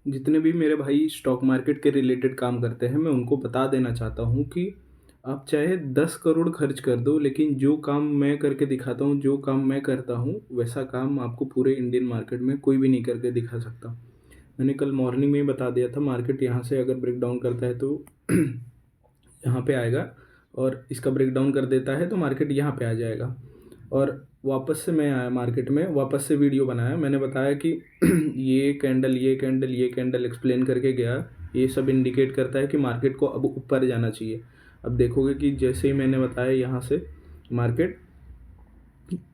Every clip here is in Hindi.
जितने भी मेरे भाई स्टॉक मार्केट के रिलेटेड काम करते हैं, मैं उनको बता देना चाहता हूँ कि आप चाहे 10 करोड़ खर्च कर दो, लेकिन जो काम मैं करके दिखाता हूँ, जो काम मैं करता हूँ, वैसा काम आपको पूरे इंडियन मार्केट में कोई भी नहीं करके दिखा सकता। मैंने कल मॉर्निंग में ही बता दिया था, मार्केट यहाँ से अगर ब्रेक डाउन करता है तो यहाँ पे आएगा, और इसका ब्रेक डाउन कर देता है तो मार्केट यहाँ पे आ जाएगा। और वापस से मैं आया मार्केट में, वापस से वीडियो बनाया, मैंने बताया कि ये कैंडल ये कैंडल ये कैंडल एक्सप्लेन करके गया। ये सब इंडिकेट करता है कि मार्केट को अब ऊपर जाना चाहिए। अब देखोगे कि जैसे ही मैंने बताया, यहाँ से मार्केट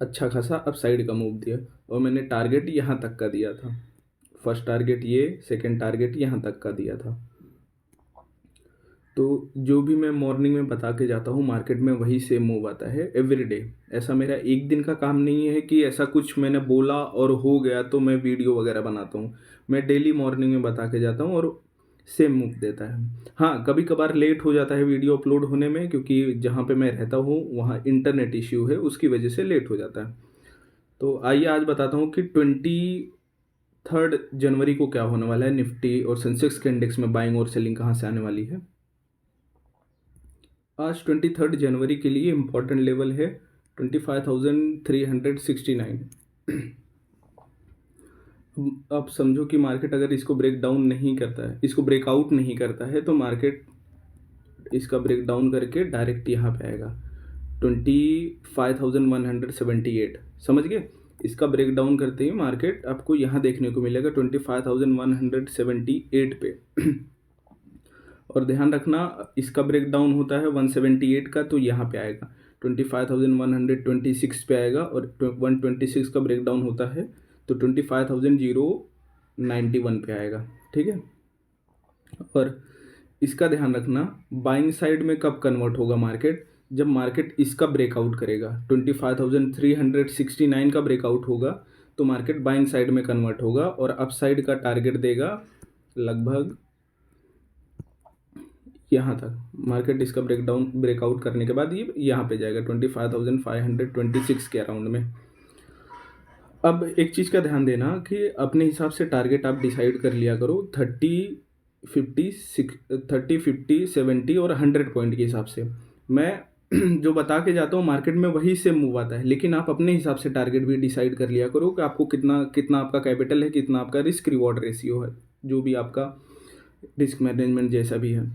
अच्छा खासा अप साइड का मूव दिया, और मैंने टारगेट यहाँ तक का दिया था। फर्स्ट टारगेट ये, सेकंड टारगेट यहाँ तक का दिया था। तो जो भी मैं मॉर्निंग में बता के जाता हूँ, मार्केट में वही सेम मूव आता है एवरी डे। ऐसा मेरा एक दिन का काम नहीं है कि ऐसा कुछ मैंने बोला और हो गया तो मैं वीडियो वगैरह बनाता हूँ। मैं डेली मॉर्निंग में बता के जाता हूँ और सेम मूव देता है। हाँ, कभी कभार लेट हो जाता है वीडियो अपलोड होने में, क्योंकि जहाँ पे मैं रहता हूँ वहाँ इंटरनेट इश्यू है, उसकी वजह से लेट हो जाता है। तो आइए आज बताता हूँ कि 23 जनवरी को क्या होने वाला है। निफ्टी और सेंसेक्स के इंडेक्स में बाइंग और सेलिंग कहाँ से आने वाली है। आज 23 जनवरी के लिए इम्पोर्टेंट लेवल है 25,369। अब समझो कि मार्केट अगर इसको ब्रेक डाउन नहीं करता है, इसको ब्रेकआउट नहीं करता है, तो मार्केट इसका ब्रेक डाउन करके डायरेक्ट यहाँ पे आएगा 25,178। समझ गए। इसका ब्रेक डाउन करते ही मार्केट आपको यहाँ देखने को मिलेगा 25,178 पे। और ध्यान रखना, इसका ब्रेक डाउन होता है 178 का, तो यहाँ पे आएगा 25,126 पे आएगा, और 126 का ब्रेक डाउन होता है तो 25,091 पे आएगा। ठीक है। और इसका ध्यान रखना, बाइंग साइड में कब कन्वर्ट होगा मार्केट, जब मार्केट इसका ब्रेकआउट करेगा 25,369 का ब्रेकआउट होगा तो मार्केट बाइंग साइड में कन्वर्ट होगा, और अप साइड का टारगेट देगा लगभग यहाँ तक। मार्केट इसका ब्रेकआउट करने के बाद ये यहाँ पे जाएगा 25,526 के अराउंड में। अब एक चीज़ का ध्यान देना कि अपने हिसाब से टारगेट आप डिसाइड कर लिया करो 30, 50, 70 और 100 पॉइंट के हिसाब से। मैं जो बता के जाता हूँ मार्केट में वही से मूव आता है, लेकिन आप अपने हिसाब से टारगेट भी डिसाइड कर लिया करो कि आपको कितना कितना आपका कैपिटल है, कितना आपका रिस्क रिवॉर्ड रेशियो है, जो भी आपका रिस्क मैनेजमेंट जैसा भी है।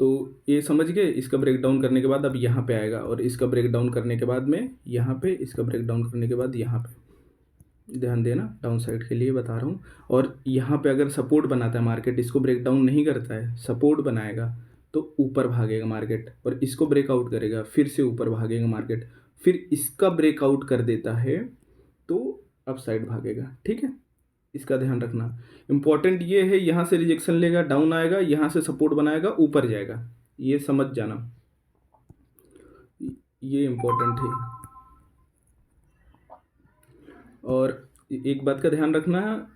तो ये समझ गए। इसका ब्रेक डाउन करने के बाद अब यहाँ पे आएगा, और इसका ब्रेक डाउन करने के बाद में यहाँ पे, इसका ब्रेक डाउन करने के बाद यहाँ पे। ध्यान देना, डाउन साइड के लिए बता रहा हूँ। और यहाँ पे अगर सपोर्ट बनाता है मार्केट, इसको ब्रेक डाउन नहीं करता है, सपोर्ट बनाएगा तो ऊपर भागेगा मार्केट, और इसको ब्रेकआउट करेगा फिर से ऊपर भागेगा मार्केट, फिर इसका ब्रेकआउट कर देता है तो अप साइड भागेगा। ठीक है, इसका ध्यान रखना। इंपॉर्टेंट ये है, यहाँ से रिजेक्शन लेगा, डाउन आएगा, यहाँ से सपोर्ट बनाएगा, ऊपर जाएगा, ये समझ जाना, ये इंपॉर्टेंट है। और एक बात का ध्यान रखना,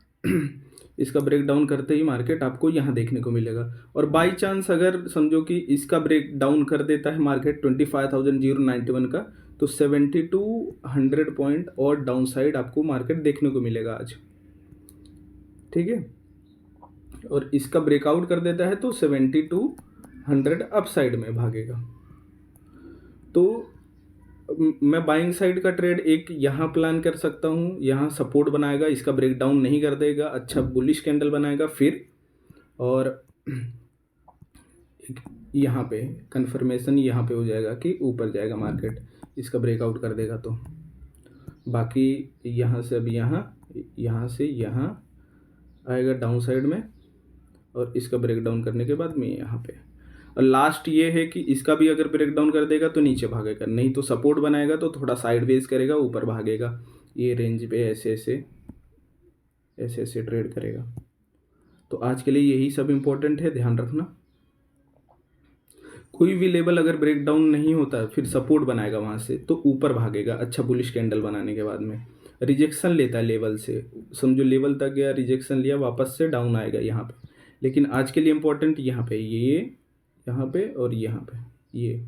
इसका ब्रेक डाउन करते ही मार्केट आपको यहाँ देखने को मिलेगा। और बाई चांस अगर समझो कि इसका ब्रेक डाउन कर देता है मार्केट 25,091 का, तो 70 to 100 पॉइंट और डाउन साइड आपको मार्केट देखने को मिलेगा आज। ठीक है। और इसका ब्रेकआउट कर देता है तो 70 to 100 अप साइड में भागेगा। तो मैं बाइंग साइड का ट्रेड एक यहाँ प्लान कर सकता हूँ, यहाँ सपोर्ट बनाएगा, इसका ब्रेक डाउन नहीं कर देगा, अच्छा बुलिश कैंडल बनाएगा फिर, और यहाँ पे कन्फर्मेशन यहाँ पे हो जाएगा कि ऊपर जाएगा मार्केट, इसका ब्रेकआउट कर देगा तो। बाकी यहाँ से अब यहाँ से यहाँ आएगा डाउन साइड में, और इसका ब्रेक डाउन करने के बाद में यहाँ पे। और लास्ट ये है कि इसका भी अगर ब्रेक डाउन कर देगा तो नीचे भागेगा, नहीं तो सपोर्ट बनाएगा तो थोड़ा साइडवेज करेगा, ऊपर भागेगा। ये रेंज पे ऐसे ऐसे ट्रेड करेगा। तो आज के लिए यही सब इम्पोर्टेंट है, ध्यान रखना। कोई भी लेवल अगर ब्रेक डाउन नहीं होता फिर सपोर्ट बनाएगा वहाँ से तो ऊपर भागेगा, अच्छा बुलिश कैंडल बनाने के बाद में। रिजेक्शन लेता है लेवल से, समझो लेवल तक गया, रिजेक्शन लिया, वापस से डाउन आएगा यहाँ पे। लेकिन आज के लिए इम्पोर्टेंट यहाँ पे, ये यहाँ पे और यहाँ पे, ये